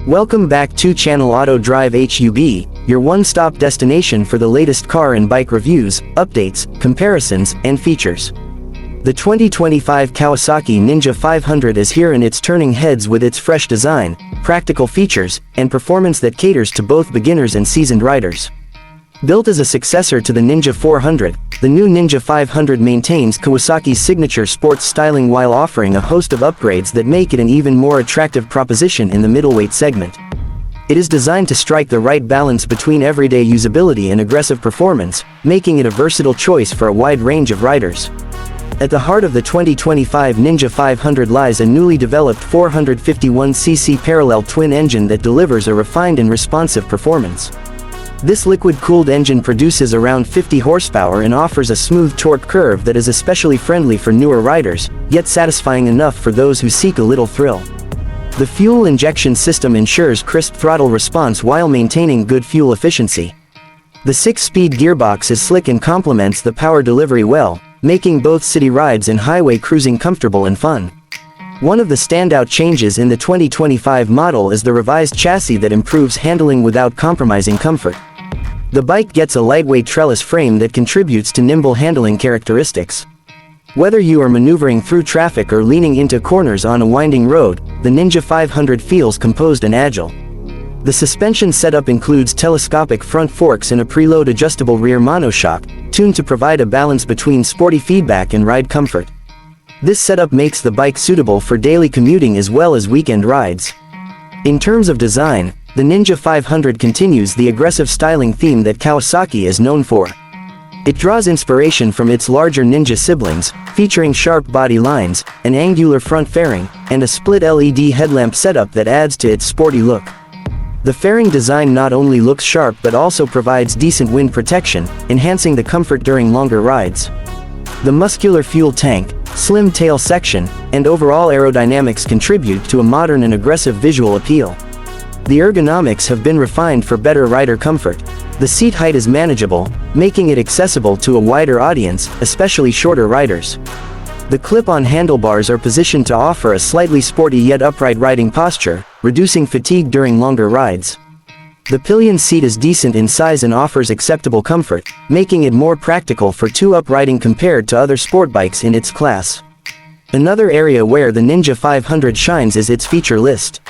Welcome back to Channel Auto Drive HUB, your one-stop destination for the latest car and bike reviews, updates, comparisons, and features. The 2025 Kawasaki Ninja 500 is here and it's turning heads with its fresh design, practical features, and performance that caters to both beginners and seasoned riders. Built as a successor to the Ninja 400, the new Ninja 500 maintains Kawasaki's signature sports styling while offering a host of upgrades that make it an even more attractive proposition in the middleweight segment. It is designed to strike the right balance between everyday usability and aggressive performance, making it a versatile choice for a wide range of riders. At the heart of the 2025 Ninja 500 lies a newly developed 451cc parallel twin engine that delivers a refined and responsive performance. This liquid-cooled engine produces around 50 horsepower and offers a smooth torque curve that is especially friendly for newer riders, yet satisfying enough for those who seek a little thrill. The fuel injection system ensures crisp throttle response while maintaining good fuel efficiency. The 6-speed gearbox is slick and complements the power delivery well, making both city rides and highway cruising comfortable and fun. One of the standout changes in the 2025 model is the revised chassis that improves handling without compromising comfort. The bike gets a lightweight trellis frame that contributes to nimble handling characteristics. Whether you are maneuvering through traffic or leaning into corners on a winding road, the Ninja 500 feels composed and agile. The suspension setup includes telescopic front forks and a preload adjustable rear monoshock, tuned to provide a balance between sporty feedback and ride comfort. This setup makes the bike suitable for daily commuting as well as weekend rides. In terms of design, the Ninja 500 continues the aggressive styling theme that Kawasaki is known for. It draws inspiration from its larger Ninja siblings, featuring sharp body lines, an angular front fairing, and a split LED headlamp setup that adds to its sporty look. The fairing design not only looks sharp but also provides decent wind protection, enhancing the comfort during longer rides. The muscular fuel tank, slim tail section, and overall aerodynamics contribute to a modern and aggressive visual appeal. The ergonomics have been refined for better rider comfort. The seat height is manageable, making it accessible to a wider audience, especially shorter riders. The clip-on handlebars are positioned to offer a slightly sporty yet upright riding posture, reducing fatigue during longer rides. The pillion seat is decent in size and offers acceptable comfort, making it more practical for two-up riding compared to other sport bikes in its class. Another area where the Ninja 500 shines is its feature list.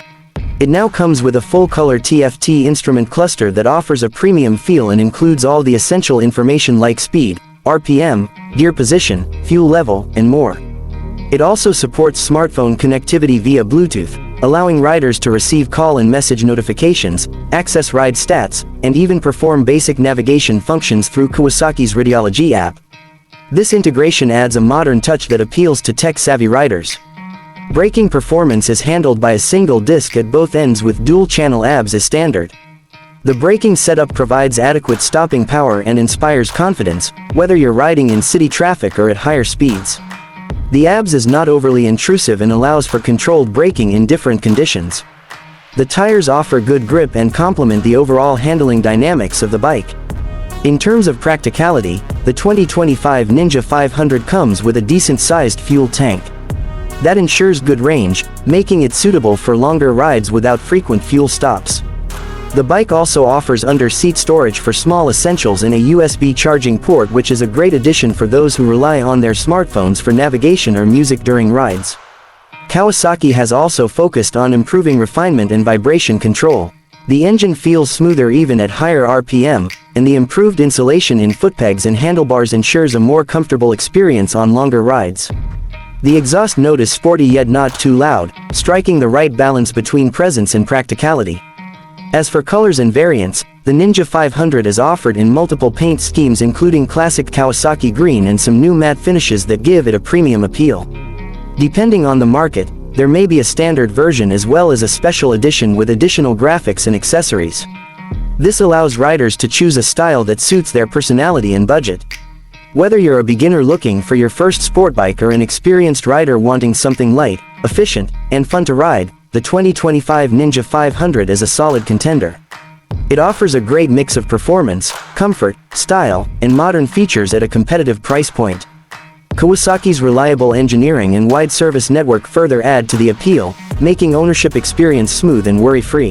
It now comes with a full-color TFT instrument cluster that offers a premium feel and includes all the essential information like speed, RPM, gear position, fuel level, and more. It also supports smartphone connectivity via Bluetooth, allowing riders to receive call and message notifications, access ride stats, and even perform basic navigation functions through Kawasaki's Radiology app. This integration adds a modern touch that appeals to tech-savvy riders. Braking performance is handled by a single disc at both ends with dual-channel ABS as standard. The braking setup provides adequate stopping power and inspires confidence, whether you're riding in city traffic or at higher speeds. The ABS is not overly intrusive and allows for controlled braking in different conditions. The tires offer good grip and complement the overall handling dynamics of the bike. In terms of practicality, the 2025 Ninja 500 comes with a decent-sized fuel tank. That ensures good range, making it suitable for longer rides without frequent fuel stops. The bike also offers under-seat storage for small essentials and a USB charging port, which is a great addition for those who rely on their smartphones for navigation or music during rides. Kawasaki has also focused on improving refinement and vibration control. The engine feels smoother even at higher RPM, and the improved insulation in footpegs and handlebars ensures a more comfortable experience on longer rides. The exhaust note is sporty yet not too loud, striking the right balance between presence and practicality. As for colors and variants, the Ninja 500 is offered in multiple paint schemes including classic Kawasaki green and some new matte finishes that give it a premium appeal. Depending on the market, there may be a standard version as well as a special edition with additional graphics and accessories. This allows riders to choose a style that suits their personality and budget. Whether you're a beginner looking for your first sport bike or an experienced rider wanting something light, efficient, and fun to ride, the 2025 Ninja 500 is a solid contender. It offers a great mix of performance, comfort, style, and modern features at a competitive price point. Kawasaki's reliable engineering and wide service network further add to the appeal, making ownership experience smooth and worry-free.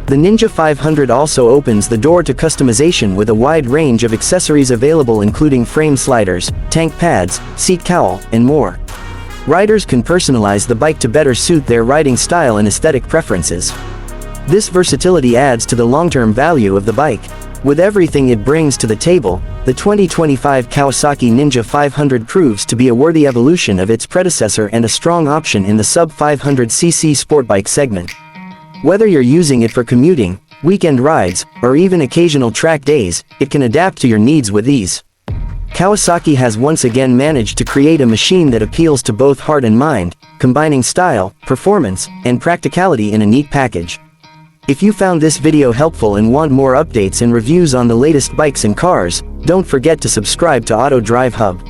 The Ninja 500 also opens the door to customization with a wide range of accessories available, including frame sliders, tank pads, seat cowl, and more. Riders can personalize the bike to better suit their riding style and aesthetic preferences. This versatility adds to the long-term value of the bike. With everything it brings to the table, the 2025 Kawasaki Ninja 500 proves to be a worthy evolution of its predecessor and a strong option in the sub-500cc sportbike segment. Whether you're using it for commuting, weekend rides, or even occasional track days, it can adapt to your needs with ease. Kawasaki has once again managed to create a machine that appeals to both heart and mind, combining style, performance, and practicality in a neat package. If you found this video helpful and want more updates and reviews on the latest bikes and cars, don't forget to subscribe to Auto Drive Hub.